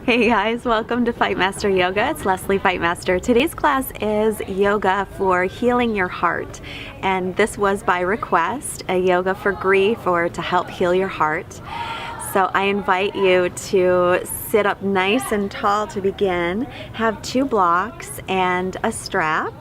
Hey guys, welcome to Fightmaster Yoga. It's Leslie Fightmaster. Today's class is yoga for healing your heart. And this was by request, a yoga for grief or to help heal your heart. So I invite you to sit up nice and tall to begin. Have 2 blocks and a strap.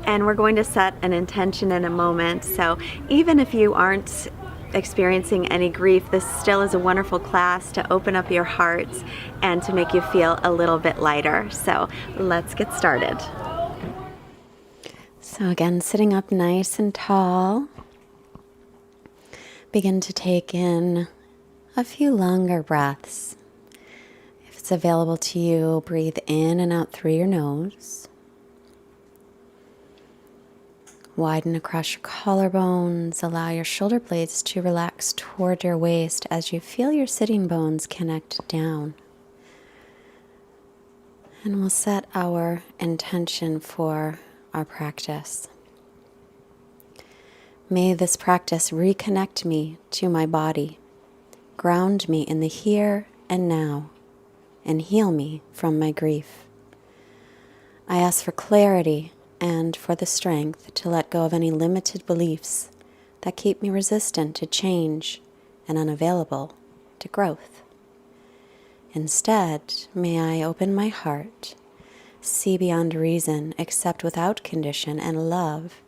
And we're going to set an intention in a moment. So even if you aren't experiencing any grief, this still is a wonderful class to open up your hearts and to make you feel a little bit lighter. So let's get started. So again, sitting up nice and tall, begin to take in a few longer breaths. If it's available to you, breathe in and out through your nose. Widen across your collarbones, allow your shoulder blades to relax toward your waist as you feel your sitting bones connect down. And we'll set our intention for our practice. May this practice reconnect me to my body, ground me in the here and now, and heal me from my grief. I ask for clarity and for the strength to let go of any limited beliefs that keep me resistant to change and unavailable to growth. Instead, may I open my heart, see beyond reason, accept without condition, and love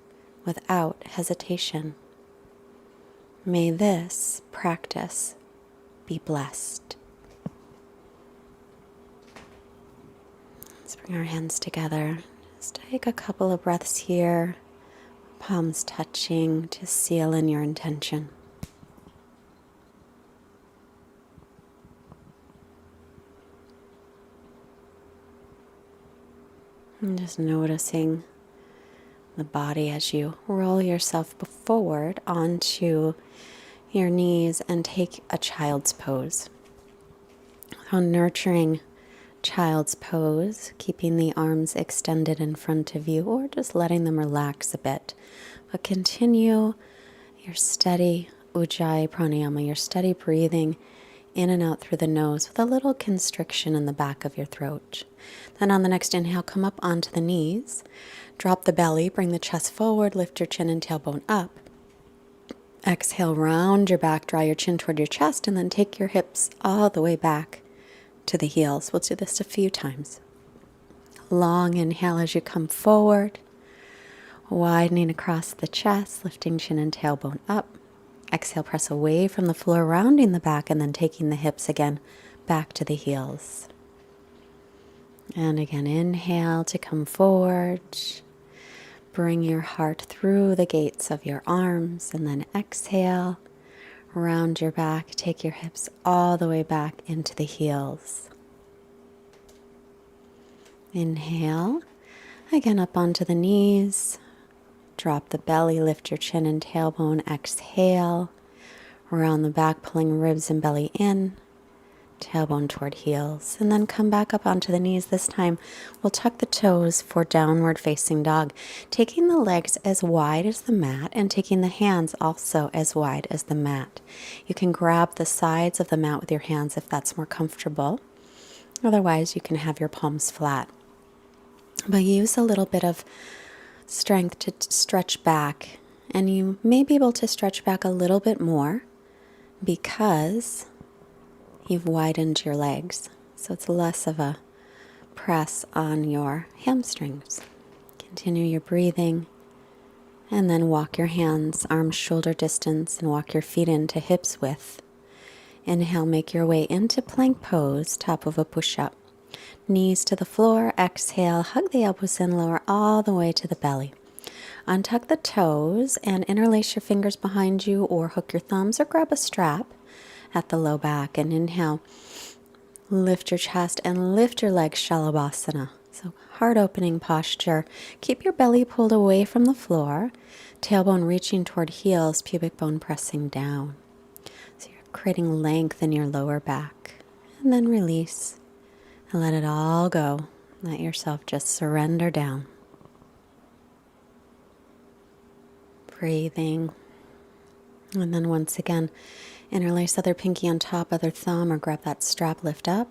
without hesitation. May this practice be blessed. Let's bring our hands together. Just take a couple of breaths here, palms touching to seal in your intention. And just noticing the body as you roll yourself forward onto your knees and take a child's pose. How nurturing child's pose, keeping the arms extended in front of you or just letting them relax a bit. But continue your steady Ujjayi pranayama, your steady breathing in and out through the nose with a little constriction in the back of your throat. Then on the next inhale, come up onto the knees, drop the belly, bring the chest forward, lift your chin and tailbone up. Exhale, round your back, draw your chin toward your chest, and then take your hips all the way back to the heels. We'll do this a few times. Long inhale as you come forward, widening across the chest, lifting chin and tailbone up. Exhale, press away from the floor, rounding the back, and then taking the hips again back to the heels. And again, inhale to come forward. Bring your heart through the gates of your arms, and then exhale. Round your back, take your hips all the way back into the heels. Inhale, again up onto the knees. Drop the belly, lift your chin and tailbone. Exhale, round the back, pulling ribs and belly in. Tailbone toward heels, and then come back up onto the knees. This time we'll tuck the toes for downward facing dog, taking the legs as wide as the mat and taking the hands also as wide as the mat. You can grab the sides of the mat with your hands if that's more comfortable. Otherwise, you can have your palms flat. But use a little bit of strength to stretch back, and you may be able to stretch back a little bit more because you've widened your legs, so it's less of a press on your hamstrings. Continue your breathing, and then walk your hands arms shoulder distance and walk your feet into hips width. Inhale, make your way into plank pose, top of a push-up. Knees to the floor, exhale, hug the elbows in, lower all the way to the belly. Untuck the toes and interlace your fingers behind you or hook your thumbs or grab a strap at the low back, and inhale, lift your chest and lift your legs, Shalabhasana. So heart opening posture. Keep your belly pulled away from the floor, tailbone reaching toward heels, pubic bone pressing down. So you're creating length in your lower back. And then release and let it all go. Let yourself just surrender down. Breathing. And then once again, interlace other pinky on top, other thumb, or grab that strap, lift up.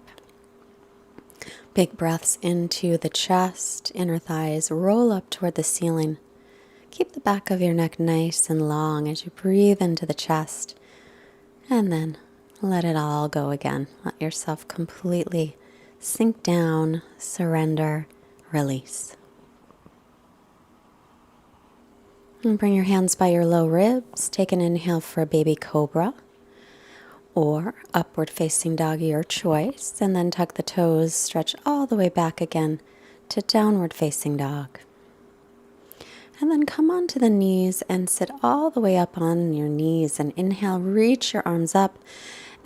Big breaths into the chest, inner thighs roll up toward the ceiling. Keep the back of your neck nice and long as you breathe into the chest. And then let it all go again. Let yourself completely sink down, surrender, release. And bring your hands by your low ribs. Take an inhale for a baby cobra or upward facing dog, your choice. And then tuck the toes, stretch all the way back again to downward facing dog. And then come onto the knees and sit all the way up on your knees. And inhale, reach your arms up.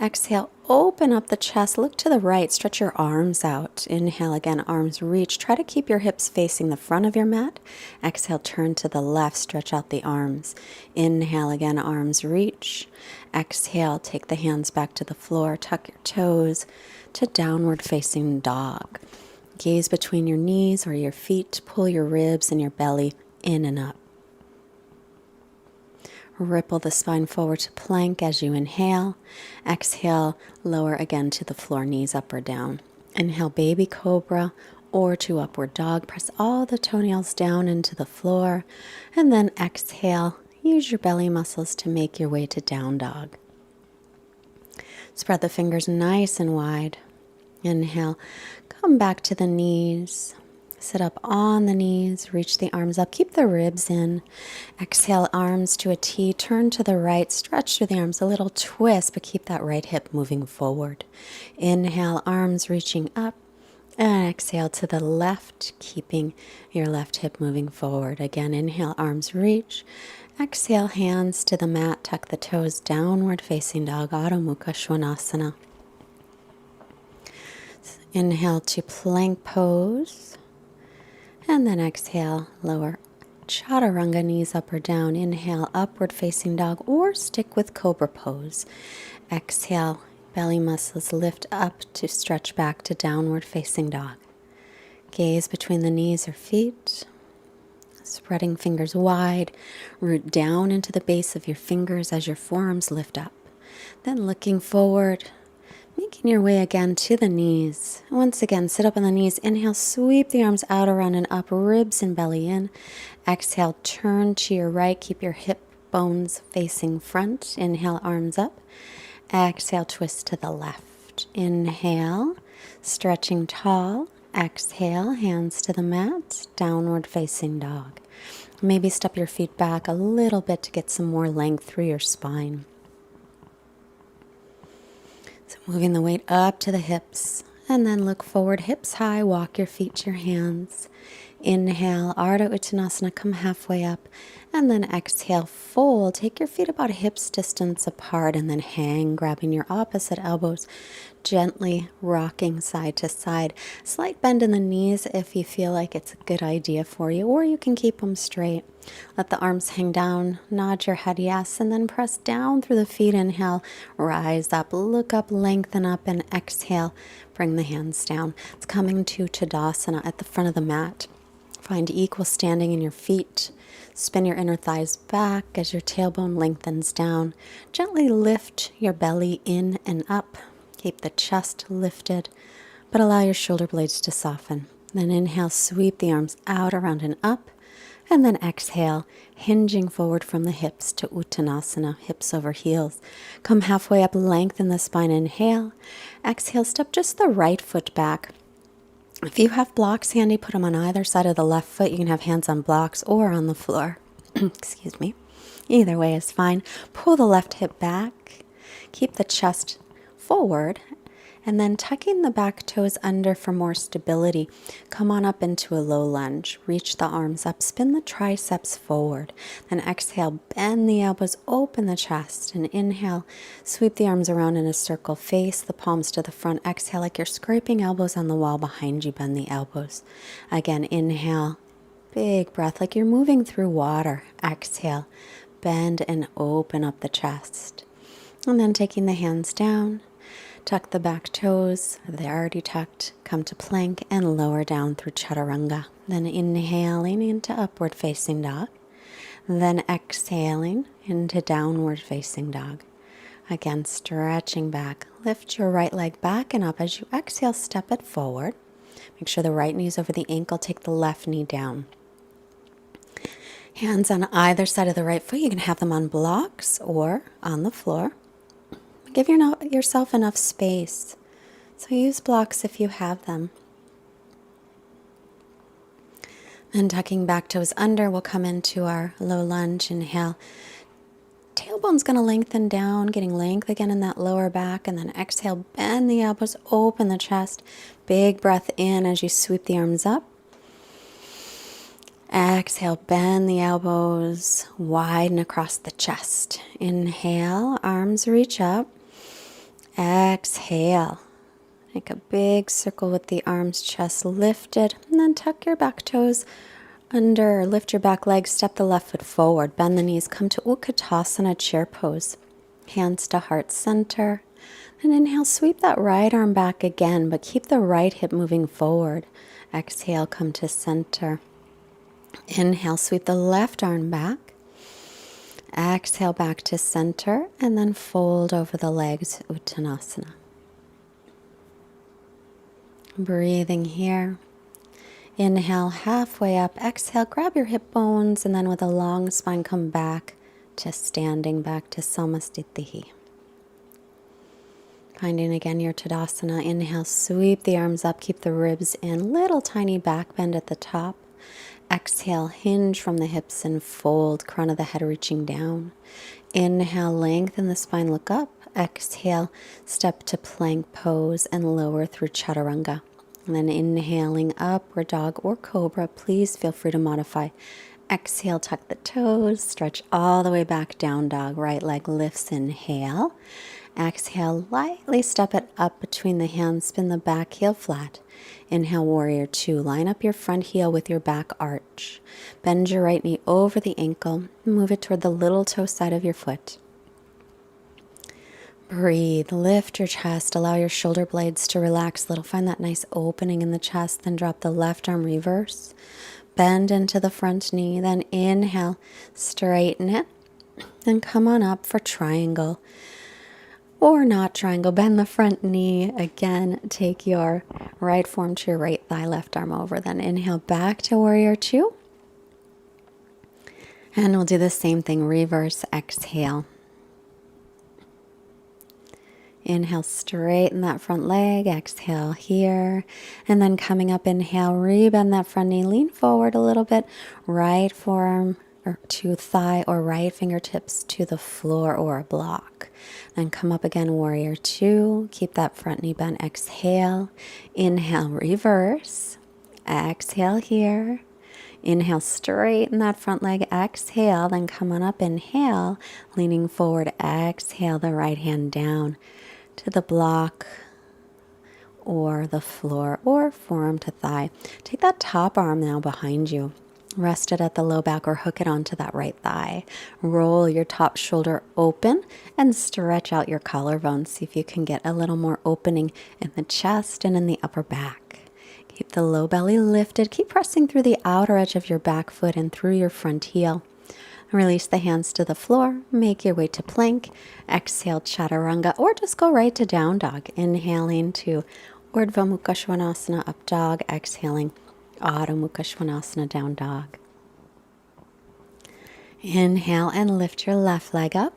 Exhale, open up the chest. Look to the right. Stretch your arms out. Inhale again, arms reach. Try to keep your hips facing the front of your mat. Exhale, turn to the left. Stretch out the arms. Inhale again, arms reach. Exhale, take the hands back to the floor. Tuck your toes to downward facing dog. Gaze between your knees or your feet. Pull your ribs and your belly in and up. Ripple the spine forward to plank as you inhale. Exhale, lower again to the floor, knees up or down. Inhale, baby cobra or to upward dog. Press all the toenails down into the floor. And then exhale, use your belly muscles to make your way to down dog. Spread the fingers nice and wide. Inhale, come back to the knees. Sit up on the knees, reach the arms up, keep the ribs in. Exhale, arms to a T, turn to the right, stretch through the arms, a little twist, but keep that right hip moving forward. Inhale, arms reaching up, and exhale to the left, keeping your left hip moving forward. Again, inhale, arms reach. Exhale, hands to the mat, tuck the toes, downward facing dog, Adho Mukha Svanasana. Inhale to plank pose. And then exhale, lower chaturanga, knees up or down. Inhale, upward facing dog or stick with cobra pose. Exhale, belly muscles lift up to stretch back to downward facing dog. Gaze between the knees or feet. Spreading fingers wide, root down into the base of your fingers as your forearms lift up. Then looking forward, making your way again to the knees. Once again, sit up on the knees. Inhale, sweep the arms out, around and up, ribs and belly in. Exhale, turn to your right. Keep your hip bones facing front. Inhale, arms up. Exhale, twist to the left. Inhale, stretching tall. Exhale, hands to the mat, downward facing dog. Maybe step your feet back a little bit to get some more length through your spine. So moving the weight up to the hips, and then look forward, hips high, walk your feet to your hands. Inhale, Ardha Uttanasana, come halfway up, and then exhale, fold. Take your feet about hips distance apart, and then hang, grabbing your opposite elbows, gently rocking side to side. Slight bend in the knees if you feel like it's a good idea for you, or you can keep them straight. Let the arms hang down, nod your head yes, and then press down through the feet. Inhale, rise up, look up, lengthen up, and exhale, bring the hands down. It's coming to Tadasana at the front of the mat. Find equal standing in your feet. Spin your inner thighs back as your tailbone lengthens down. Gently lift your belly in and up. Keep the chest lifted, but allow your shoulder blades to soften. Then inhale, sweep the arms out, around and up. And then exhale, hinging forward from the hips to Uttanasana, hips over heels. Come halfway up, lengthen the spine, inhale. Exhale, step just the right foot back. If you have blocks handy, put them on either side of the left foot. You can have hands on blocks or on the floor. Excuse me. Either way is fine. Pull the left hip back. Keep the chest forward. And then tucking the back toes under for more stability. Come on up into a low lunge. Reach the arms up. Spin the triceps forward. Then exhale, bend the elbows, open the chest. And inhale, sweep the arms around in a circle. Face the palms to the front. Exhale like you're scraping elbows on the wall behind you. Bend the elbows. Again, inhale. Big breath like you're moving through water. Exhale, bend and open up the chest. And then taking the hands down. Tuck the back toes, they're already tucked. Come to plank and lower down through chaturanga. Then inhaling into upward facing dog. Then exhaling into downward facing dog. Again, stretching back. Lift your right leg back and up. As you exhale, step it forward. Make sure the right knee's over the ankle. Take the left knee down. Hands on either side of the right foot. You can have them on blocks or on the floor. Give yourself enough space. So use blocks if you have them. And tucking back toes under, we'll come into our low lunge. Inhale. Tailbone's going to lengthen down, getting length again in that lower back. And then exhale, bend the elbows, open the chest. Big breath in as you sweep the arms up. Exhale, bend the elbows, widen across the chest. Inhale, arms reach up. Exhale. Make a big circle with the arms, chest lifted. And then tuck your back toes under, or lift your back leg, step the left foot forward, bend the knees, come to Utkatasana, chair pose. Hands to heart center. And inhale, sweep that right arm back again, but keep the right hip moving forward. Exhale, come to center. Inhale, sweep the left arm back. Exhale, back to center, and then fold over the legs, Uttanasana. Breathing here. Inhale, halfway up. Exhale, grab your hip bones, and then with a long spine, come back to standing, back to Samastitihi. Finding again your Tadasana. Inhale, sweep the arms up, keep the ribs in. Little tiny back bend at the top. Exhale, hinge from the hips and fold, crown of the head reaching down. Inhale, lengthen the spine, look up. Exhale, step to plank pose and lower through chaturanga. And then inhaling, upward dog or cobra. Please feel free to modify. Exhale, tuck the toes, stretch all the way back, down dog. Right leg lifts, inhale. Exhale, lightly step it up between the hands, spin the back heel flat. Inhale, warrior two. Line up your front heel with your back arch. Bend your right knee over the ankle. Move it toward the little toe side of your foot. Breathe, lift your chest, allow your shoulder blades to relax a little. Find that nice opening in the chest, then drop the left arm reverse. Bend into the front knee, then inhale, straighten it, then come on up for triangle. Or not triangle, bend the front knee. Again, take your right forearm to your right thigh, left arm over. Then inhale back to warrior two. And we'll do the same thing, reverse exhale. Inhale, straighten that front leg. Exhale here. And then coming up, inhale, rebend that front knee. Lean forward a little bit. Right forearm or to thigh or right fingertips to the floor or a block. Then come up again, warrior two. Keep that front knee bent. Exhale. Inhale, reverse. Exhale here. Inhale, straighten that front leg. Exhale. Then come on up. Inhale, leaning forward. Exhale, the right hand down to the block or the floor or forearm to thigh. Take that top arm now behind you. Rest it at the low back or hook it onto that right thigh. Roll your top shoulder open and stretch out your collarbone. See if you can get a little more opening in the chest and in the upper back. Keep the low belly lifted. Keep pressing through the outer edge of your back foot and through your front heel. Release the hands to the floor. Make your way to plank. Exhale, chaturanga, or just go right to down dog. Inhaling to Urdhva Mukha Svanasana, up dog. Exhaling, Adho Mukha Svanasana, down dog. Inhale and lift your left leg up.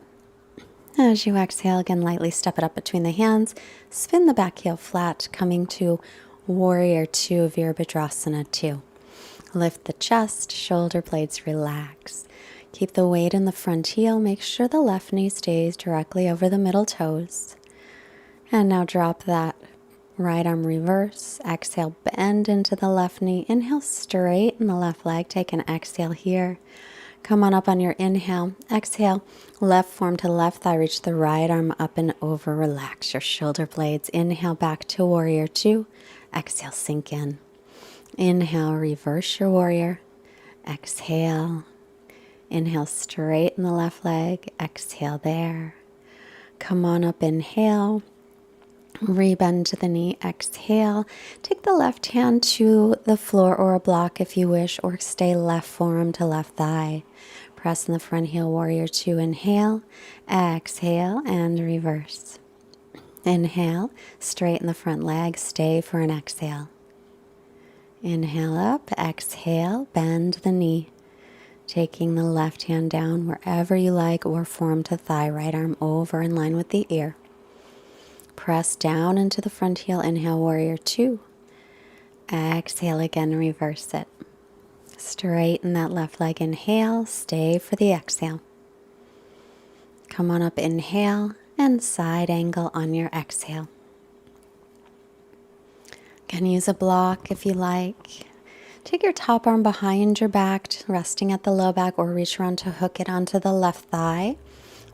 As you exhale, again, lightly step it up between the hands. Spin the back heel flat, coming to warrior two, Virabhadrasana 2. Lift the chest, shoulder blades relax. Keep the weight in the front heel. Make sure the left knee stays directly over the middle toes. And now drop that right arm reverse. Exhale, bend into the left knee. Inhale, straighten the left leg. Take an exhale here. Come on up on your inhale. Exhale, left forearm to left thigh. Reach the right arm up and over. Relax your shoulder blades. Inhale, back to warrior two. Exhale, sink in. Inhale, reverse your warrior. Exhale. Inhale, straighten the left leg. Exhale there. Come on up, inhale. Rebend to the knee. Exhale. Take the left hand to the floor or a block if you wish, or stay left forearm to left thigh. Press in the front heel, warrior two. Inhale. Exhale and reverse. Inhale. Straighten the front leg. Stay for an exhale. Inhale up, exhale, bend the knee. Taking the left hand down wherever you like or form to thigh, right arm over in line with the ear. Press down into the front heel, inhale, warrior two. Exhale again, reverse it. Straighten that left leg, inhale, stay for the exhale. Come on up, inhale, and side angle on your exhale. Can use a block if you like. Take your top arm behind your back, resting at the low back, or reach around to hook it onto the left thigh,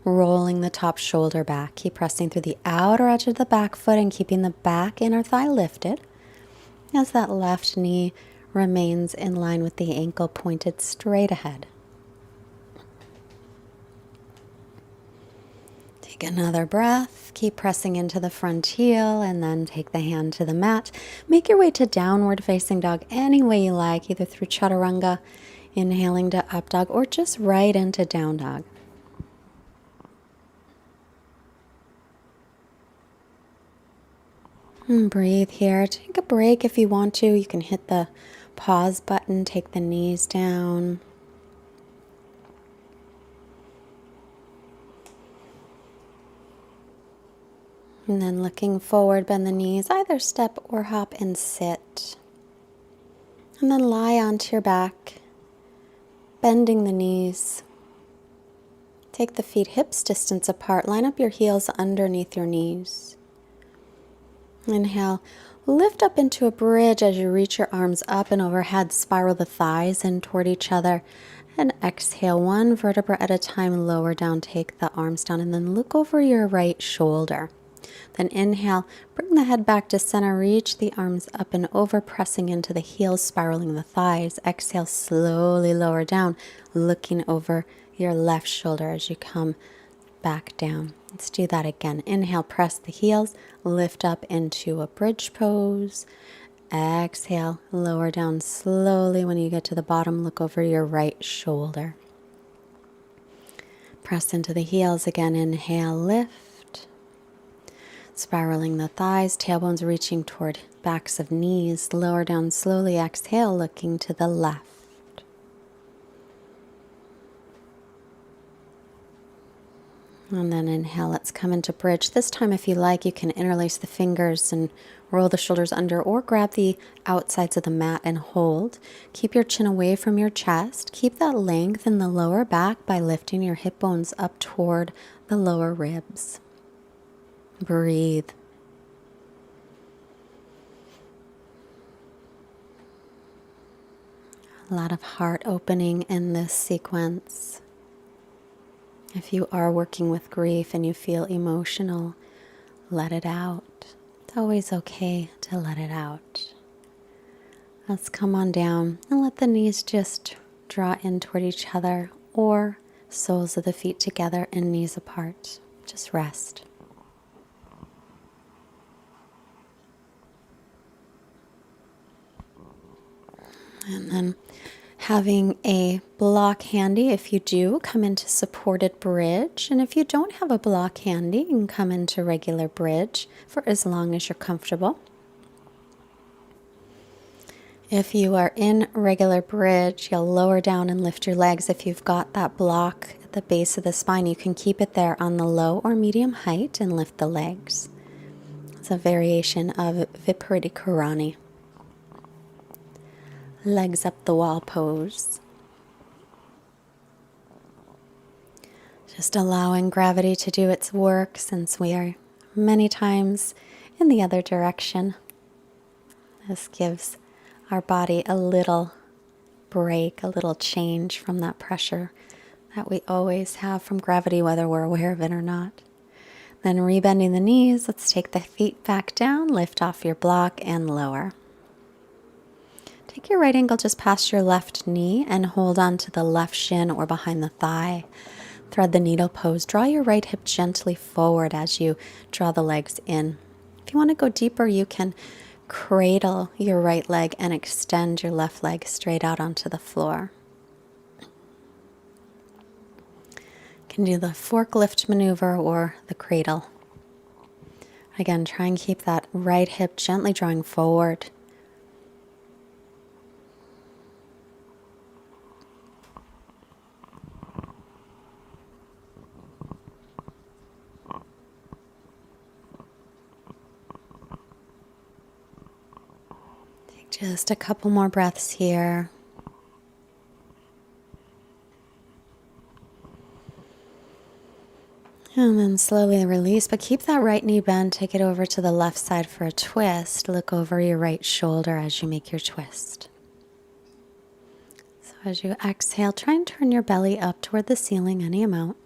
rolling the top shoulder back. Keep pressing through the outer edge of the back foot and keeping the back inner thigh lifted as that left knee remains in line with the ankle pointed straight ahead. Take another breath, keep pressing into the front heel, and then take the hand to the mat. Make your way to downward facing dog any way you like, either through chaturanga, inhaling to up dog, or just right into down dog. And breathe here. Take a break if you want to. You can hit the pause button, take the knees down. And then looking forward, bend the knees, either step or hop and sit. And then lie onto your back, bending the knees. Take the feet hips distance apart. Line up your heels underneath your knees. Inhale, lift up into a bridge as you reach your arms up and overhead. Spiral the thighs in toward each other. And exhale, one vertebra at a time, lower down, take the arms down, and then look over your right shoulder. Then inhale, bring the head back to center, reach the arms up and over, pressing into the heels, spiraling the thighs. Exhale, slowly lower down, looking over your left shoulder as you come back down. Let's do that again. Inhale, press the heels, lift up into a bridge pose. Exhale, lower down slowly. When you get to the bottom, look over your right shoulder. Press into the heels again. Inhale, lift. Spiraling the thighs, tailbones reaching toward backs of knees. Lower down slowly. Exhale, looking to the left. And then inhale, let's come into bridge. This time, if you like, you can interlace the fingers and roll the shoulders under, or grab the outsides of the mat and hold. Keep your chin away from your chest. Keep that length in the lower back by lifting your hip bones up toward the lower ribs. Breathe. A lot of heart opening in this sequence. If you are working with grief and you feel emotional, let it out. It's always okay to let it out. Let's come on down and let the knees just draw in toward each other, or soles of the feet together and knees apart. Just rest. And then having a block handy. If you do, come into supported bridge. And if you don't have a block handy, you can come into regular bridge for as long as you're comfortable. If you are in regular bridge, you'll lower down and lift your legs. If you've got that block at the base of the spine, you can keep it there on the low or medium height and lift the legs. It's a variation of Viparita Karani. Legs up the wall pose. Just allowing gravity to do its work, since we are many times in the other direction. This gives our body a little break, a little change from that pressure that we always have from gravity, whether we're aware of it or not. Then rebending the knees, let's take the feet back down, lift off your block and lower. Take your right ankle just past your left knee and hold on to the left shin or behind the thigh. Thread the needle pose. Draw your right hip gently forward as you draw the legs in. If you want to go deeper, you can cradle your right leg and extend your left leg straight out onto the floor. You can do the forklift maneuver or the cradle. Again, try and keep that right hip gently drawing forward. Just a couple more breaths here. And then slowly release, but keep that right knee bent. Take it over to the left side for a twist. Look over your right shoulder as you make your twist. So as you exhale, try and turn your belly up toward the ceiling, any amount.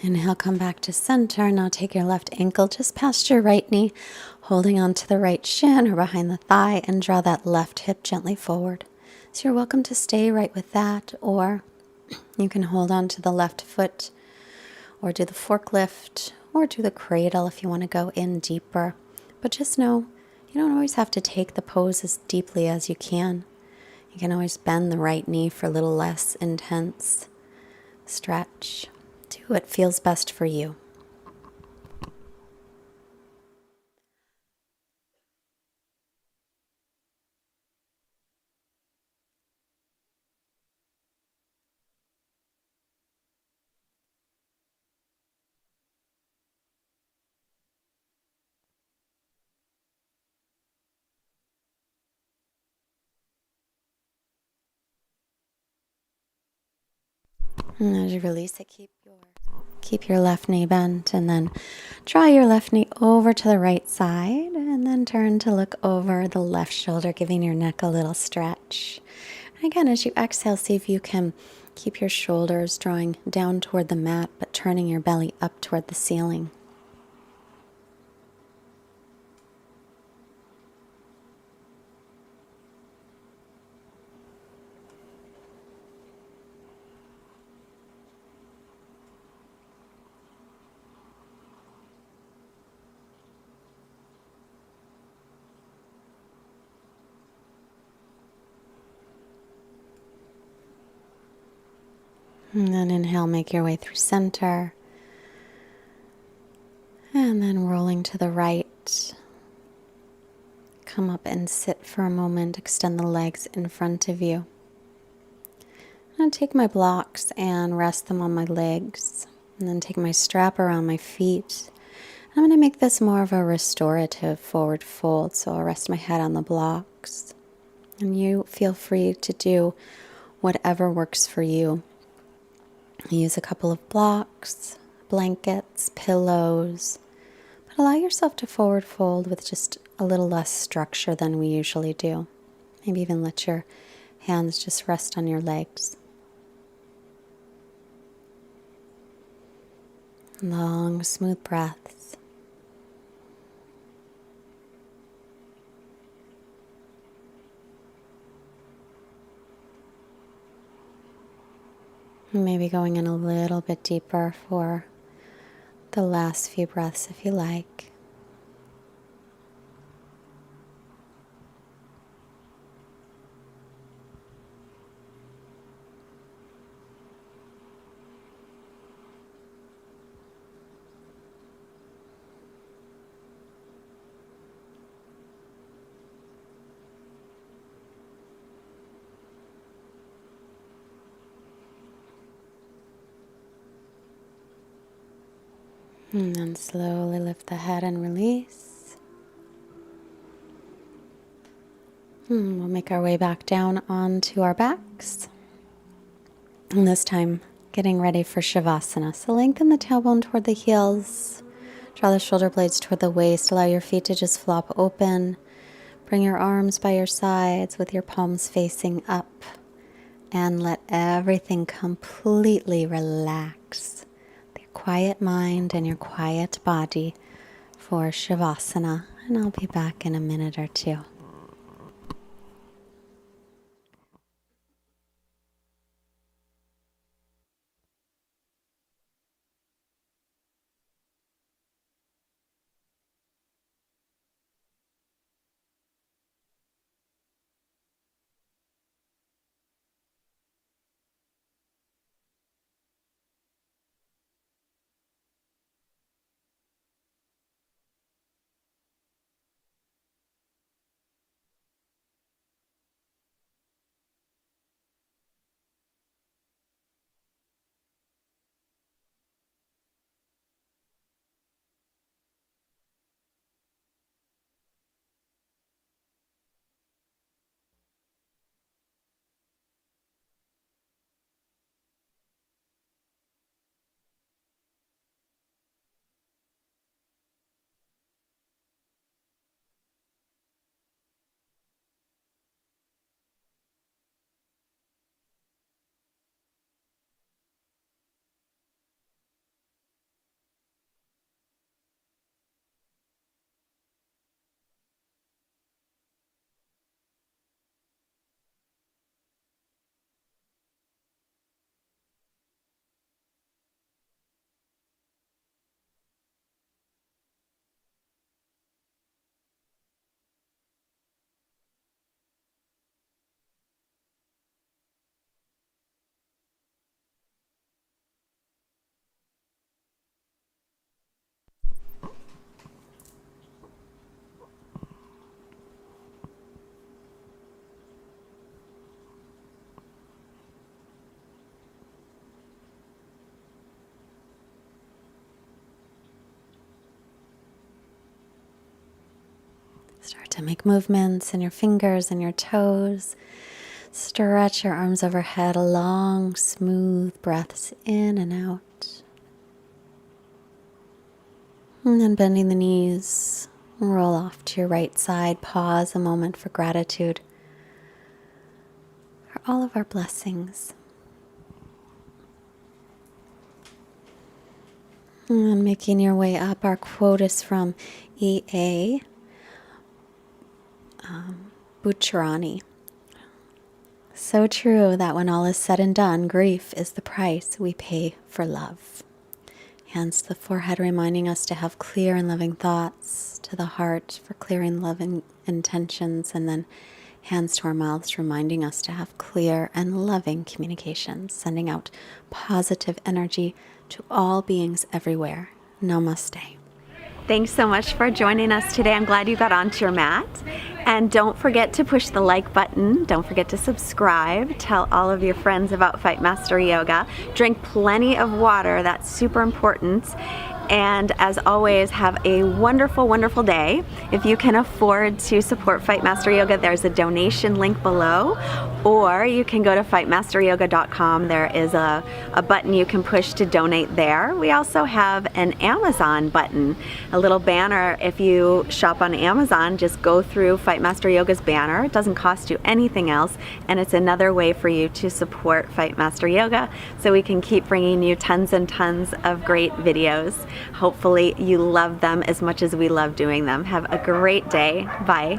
Inhale, come back to center. Now take your left ankle just past your right knee, holding onto the right shin or behind the thigh, and draw that left hip gently forward. So you're welcome to stay right with that, or you can hold on to the left foot, or do the forklift, or do the cradle if you want to go in deeper. But just know, you don't always have to take the pose as deeply as you can. You can always bend the right knee for a little less intense stretch. Do what feels best for you. And as you release it, keep your left knee bent, and then draw your left knee over to the right side, and then turn to look over the left shoulder, giving your neck a little stretch. And again, as you exhale, see if you can keep your shoulders drawing down toward the mat, but turning your belly up toward the ceiling. And then inhale, make your way through center. And then rolling to the right. Come up and sit for a moment. Extend the legs in front of you. I'm going to take my blocks and rest them on my legs. And then take my strap around my feet. I'm going to make this more of a restorative forward fold. So I'll rest my head on the blocks. And you feel free to do whatever works for you. Use a couple of blocks, blankets, pillows, but allow yourself to forward fold with just a little less structure than we usually do. Maybe even let your hands just rest on your legs. Long, smooth breaths. Maybe going in a little bit deeper for the last few breaths if you like. And then slowly lift the head and release. And we'll make our way back down onto our backs. And this time, getting ready for Shavasana. So lengthen the tailbone toward the heels. Draw the shoulder blades toward the waist. Allow your feet to just flop open. Bring your arms by your sides with your palms facing up. And let everything completely relax. Your quiet mind and your quiet body for Shavasana. And I'll be back in a minute or two. Start to make movements in your fingers and your toes. Stretch your arms overhead, long, smooth breaths in and out. And then bending the knees, roll off to your right side. Pause a moment for gratitude for all of our blessings. And making your way up, our quote is from E.A. Bucciarani. So true that when all is said and done, grief is the price we pay for love. Hands to the forehead, reminding us to have clear and loving thoughts, to the heart for clearing loving intentions, and then hands to our mouths, reminding us to have clear and loving communications, sending out positive energy to all beings everywhere. Namaste. Thanks so much for joining us today. I'm glad you got onto your mat. And don't forget to push the like button. Don't forget to subscribe. Tell all of your friends about Fightmaster Yoga. Drink plenty of water. That's super important. And as always, have a wonderful, wonderful day. If you can afford to support Fightmaster Yoga, there's a donation link below, or you can go to fightmasteryoga.com. There is a button you can push to donate there. We also have an Amazon button, a little banner. If you shop on Amazon, just go through Fightmaster Yoga's banner. It doesn't cost you anything else, and it's another way for you to support Fightmaster Yoga so we can keep bringing you tons and tons of great videos. Hopefully you love them as much as we love doing them. Have a great day. Bye.